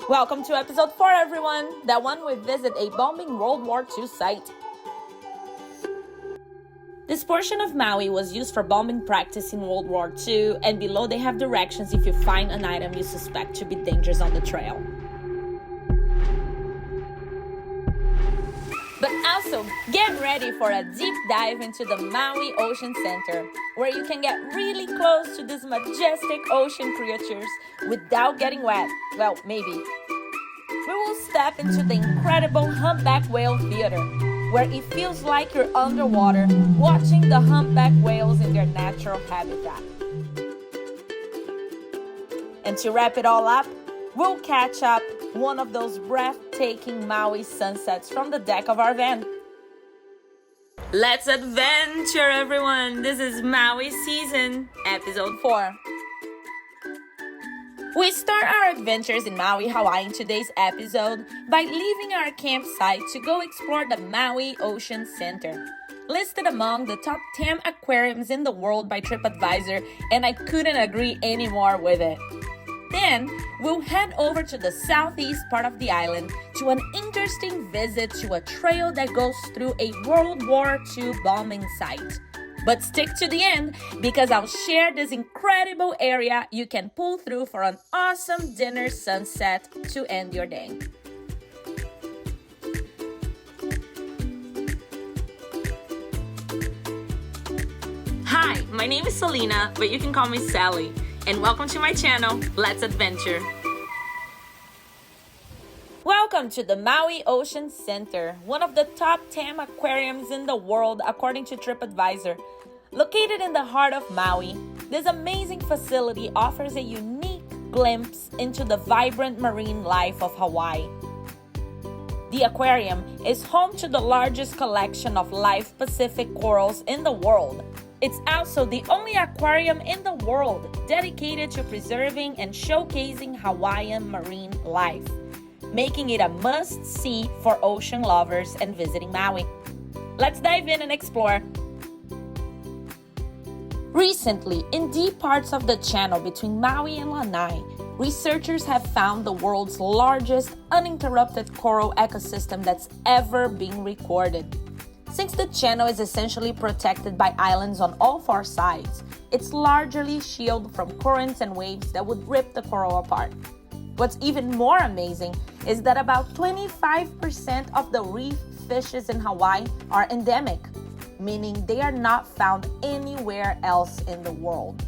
Welcome to episode 4, everyone. That one we visit a bombing World War II site. This portion of Maui was used for bombing practice in World War II, and below they have directions if you find an item you suspect to be dangerous on the trail. But also, get ready for a deep dive into the Maui Ocean Center, where you can get really close to these majestic ocean creatures without getting wet. Well, maybe. We will step into the incredible humpback whale theater, where it feels like you're underwater watching the humpback whales in their natural habitat. And to wrap it all up, we'll catch up one of those breathtaking Maui sunsets from the deck of our van. Let's adventure, everyone! This is Maui season, episode 4. We start our adventures in Maui, Hawaii in today's episode by leaving our campsite to go explore the Maui Ocean Center. Listed among the top 10 aquariums in the world by TripAdvisor, and I couldn't agree any more with it. Then, we'll head over to the southeast part of the island to an interesting visit to a trail that goes through a World War II bombing site. But stick to the end because I'll share this incredible area you can pull through for an awesome dinner sunset to end your day. Hi, my name is Selena, but you can call me Celi. And welcome to my channel, Let's Adventure. Welcome to the Maui Ocean Center, one of the top 10 aquariums in the world according to TripAdvisor. Located in the heart of Maui, this amazing facility offers a unique glimpse into the vibrant marine life of Hawaii. The aquarium is home to the largest collection of live Pacific corals in the world. It's also the only aquarium in the world dedicated to preserving and showcasing Hawaiian marine life, making it a must-see for ocean lovers and visiting Maui. Let's dive in and explore. Recently, in deep parts of the channel between Maui and Lanai, researchers have found the world's largest uninterrupted coral ecosystem that's ever been recorded. Since the channel is essentially protected by islands on all 4 sides, it's largely shielded from currents and waves that would rip the coral apart. What's even more amazing is that about 25% of the reef fishes in Hawaii are endemic, meaning they are not found anywhere else in the world.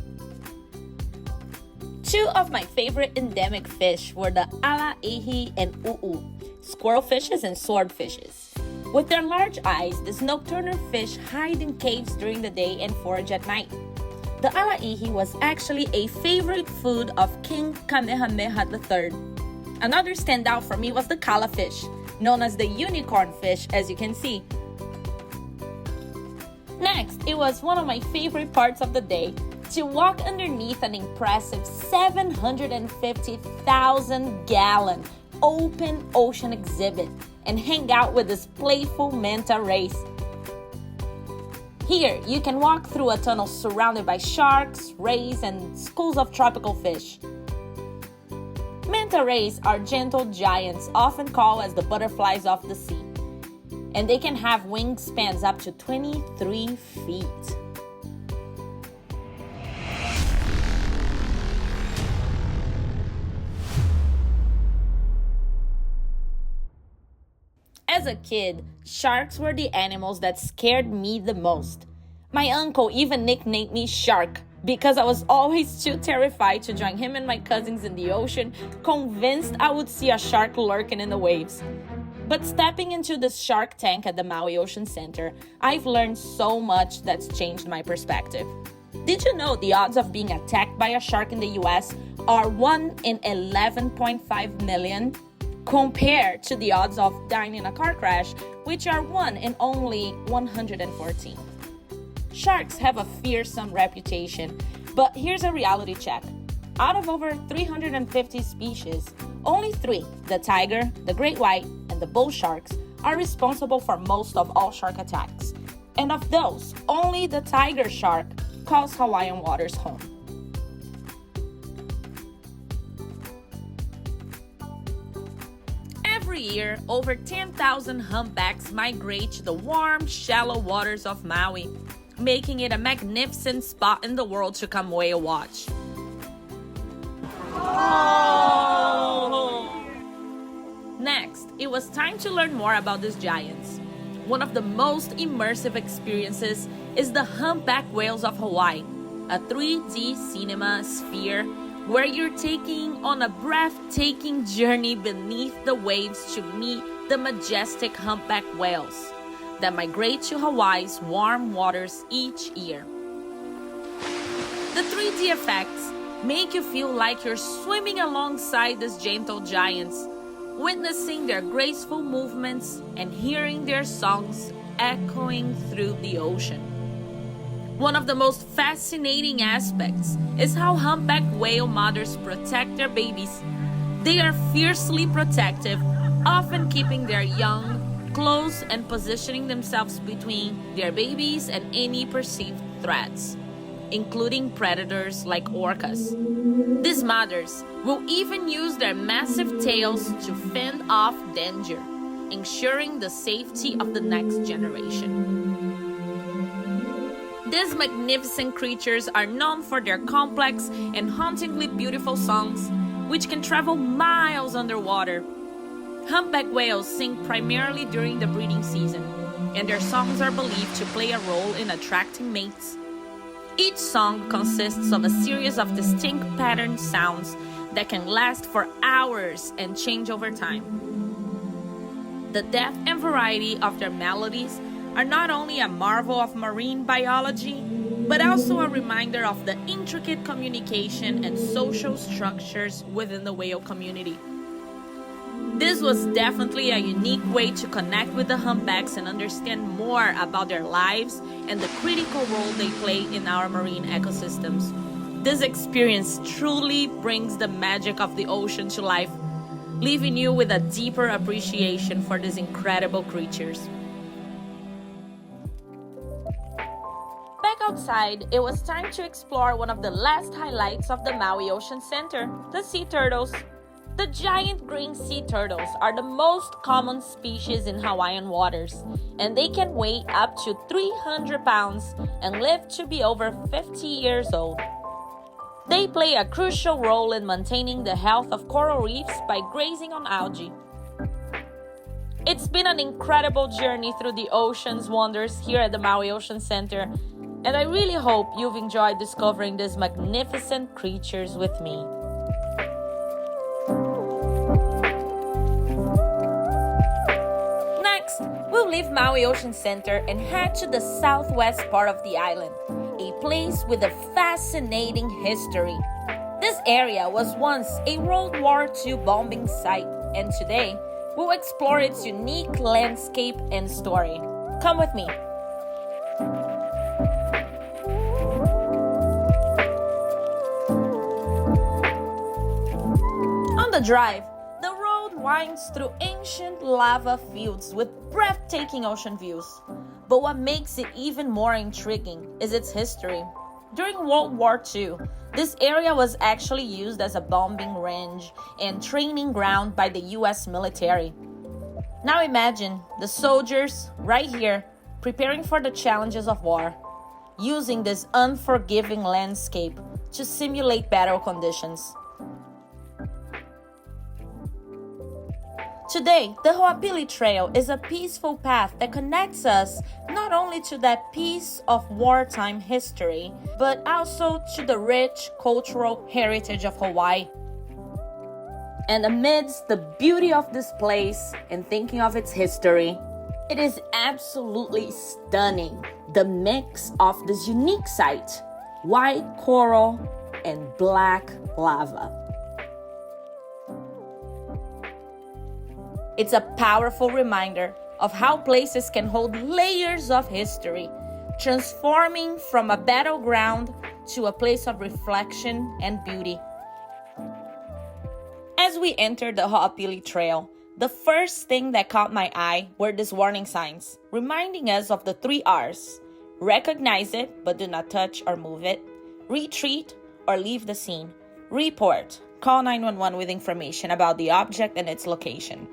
2 of my favorite endemic fish were the ala-ihi and u'u, squirrelfishes and swordfishes. With their large eyes, these nocturnal fish hide in caves during the day and forage at night. The ala-ihi was actually a favorite food of King Kamehameha III. Another standout for me was the kala fish, known as the unicorn fish, as you can see. Next, it was one of my favorite parts of the day to walk underneath an impressive 750,000-gallon open ocean exhibit and hang out with this playful manta race. Here, you can walk through a tunnel surrounded by sharks, rays, and schools of tropical fish. Manta rays are gentle giants, often called as the butterflies of the sea, and they can have wingspans up to 23 feet. As a kid, sharks were the animals that scared me the most. My uncle even nicknamed me Shark because I was always too terrified to join him and my cousins in the ocean, convinced I would see a shark lurking in the waves. But stepping into the shark tank at the Maui Ocean Center, I've learned so much that's changed my perspective. Did you know the odds of being attacked by a shark in the US are 1 in 11.5 million? Compared to the odds of dying in a car crash, which are 1 in only 114. Sharks have a fearsome reputation, but here's a reality check. Out of over 350 species, only 3, the tiger, the great white, and the bull sharks, are responsible for most of all shark attacks. And of those, only the tiger shark calls Hawaiian waters home. Every year, over 10,000 humpbacks migrate to the warm, shallow waters of Maui, making it a magnificent spot in the world to come whale watch. Oh. Next, it was time to learn more about these giants. One of the most immersive experiences is the humpback whales of Hawaii, a 3D cinema sphere where you're taking on a breathtaking journey beneath the waves to meet the majestic humpback whales that migrate to Hawaii's warm waters each year. The 3D effects make you feel like you're swimming alongside these gentle giants, witnessing their graceful movements and hearing their songs echoing through the ocean. One of the most fascinating aspects is how humpback whale mothers protect their babies. They are fiercely protective, often keeping their young close and positioning themselves between their babies and any perceived threats, including predators like orcas. These mothers will even use their massive tails to fend off danger, ensuring the safety of the next generation. These magnificent creatures are known for their complex and hauntingly beautiful songs, which can travel miles underwater. Humpback whales sing primarily during the breeding season, and their songs are believed to play a role in attracting mates. Each song consists of a series of distinct patterned sounds that can last for hours and change over time. The depth and variety of their melodies are not only a marvel of marine biology, but also a reminder of the intricate communication and social structures within the whale community. This was definitely a unique way to connect with the humpbacks and understand more about their lives and the critical role they play in our marine ecosystems. This experience truly brings the magic of the ocean to life, leaving you with a deeper appreciation for these incredible creatures. Back outside, it was time to explore one of the last highlights of the Maui Ocean Center, the sea turtles. The giant green sea turtles are the most common species in Hawaiian waters, and they can weigh up to 300 pounds and live to be over 50 years old. They play a crucial role in maintaining the health of coral reefs by grazing on algae. It's been an incredible journey through the ocean's wonders here at the Maui Ocean Center, and I really hope you've enjoyed discovering these magnificent creatures with me. Next, we'll leave Maui Ocean Center and head to the southwest part of the island, a place with a fascinating history. This area was once a World War II bombing site, and today we'll explore its unique landscape and story. Come with me. On the drive, the road winds through ancient lava fields with breathtaking ocean views. But what makes it even more intriguing is its history. During World War II, this area was actually used as a bombing range and training ground by the US military. Now imagine the soldiers right here preparing for the challenges of war, using this unforgiving landscape to simulate battle conditions. Today, the Ho'opili Trail is a peaceful path that connects us not only to that piece of wartime history, but also to the rich cultural heritage of Hawaii. And amidst the beauty of this place and thinking of its history, it is absolutely stunning, the mix of this unique site, white coral and black lava. It's a powerful reminder of how places can hold layers of history, transforming from a battleground to a place of reflection and beauty. As we entered the Ho'opili Trail, the first thing that caught my eye were these warning signs, reminding us of the 3 R's. Recognize it, but do not touch or move it. Retreat or leave the scene. Report. Call 911 with information about the object and its location.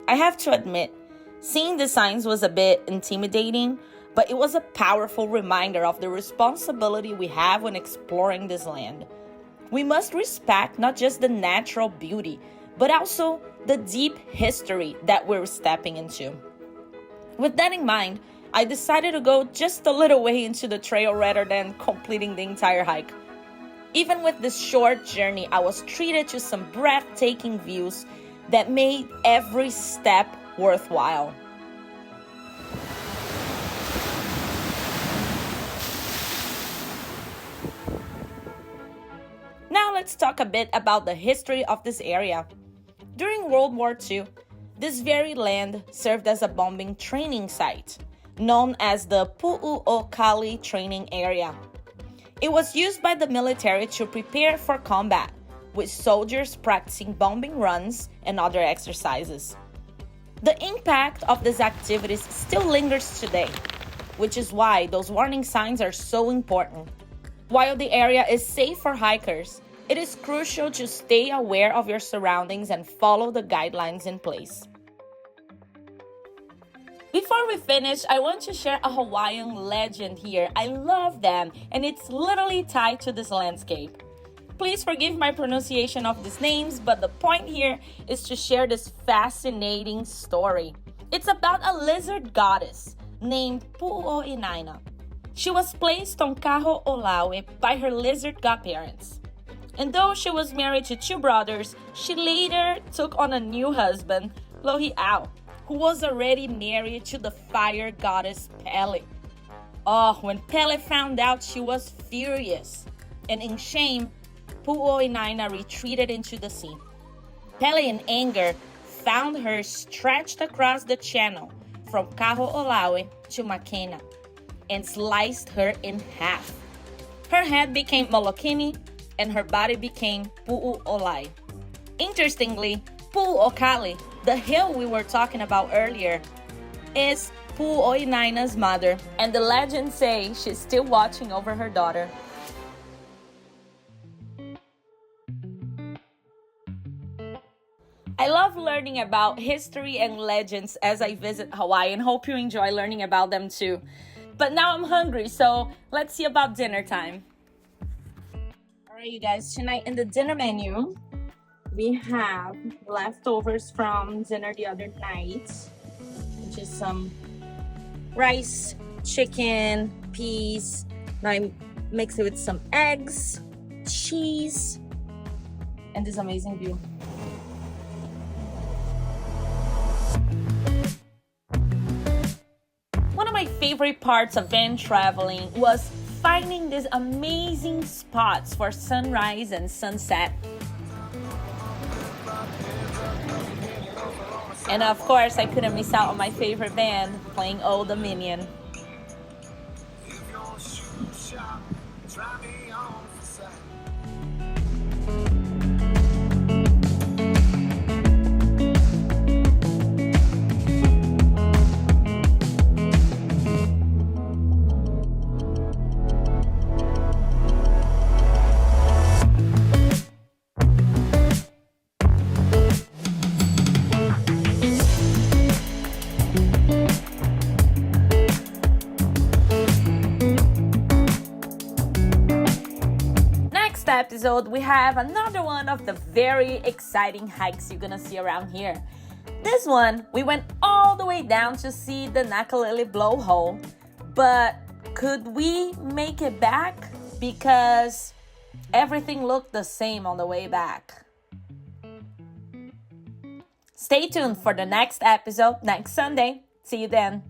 I have to admit, seeing the signs was a bit intimidating, but it was a powerful reminder of the responsibility we have when exploring this land. We must respect not just the natural beauty, but also the deep history that we're stepping into. With that in mind, I decided to go just a little way into the trail rather than completing the entire hike. Even with this short journey, I was treated to some breathtaking views that made every step worthwhile. Now let's talk a bit about the history of this area. During World War II, this very land served as a bombing training site, known as the Pu'u'okali Training Area. It was used by the military to prepare for combat, with soldiers practicing bombing runs and other exercises. The impact of these activities still lingers today, which is why those warning signs are so important. While the area is safe for hikers, it is crucial to stay aware of your surroundings and follow the guidelines in place. Before we finish, I want to share a Hawaiian legend here. I love them, and it's literally tied to this landscape. Please forgive my pronunciation of these names, but the point here is to share this fascinating story. It's about a lizard goddess named Pu'u'inaina. She was placed on Kaho'olawe by her lizard godparents. And though she was married to 2 brothers, she later took on a new husband, Lohi'au, who was already married to the fire goddess Pele. Oh, when Pele found out, she was furious. And in shame, Pu'u'inaina retreated into the sea. Pele, in anger, found her stretched across the channel from Kaho'olawe to Makena and sliced her in half. Her head became Molokini and her body became Pu'u'olai. Interestingly, Pu'u'okali, the hill we were talking about earlier, is Pu'u'inaina's mother, and the legends say she's still watching over her daughter. I love learning about history and legends as I visit Hawaii, and hope you enjoy learning about them too. But now I'm hungry, so let's see about dinner time. Alright, you guys, tonight in the dinner menu, we have leftovers from dinner the other night, which is some rice, chicken, peas. Now I mix it with some eggs, cheese, and this amazing view. One of my favorite parts of van traveling was finding these amazing spots for sunrise and sunset. And of course, I couldn't miss out on my favorite band playing Old Dominion. Episode, we have another one of the very exciting hikes you're gonna see around here. This one, we went all the way down to see the Nakalili blowhole, but could we make it back? Because everything looked the same on the way back. Stay tuned for the next episode next Sunday. See you then.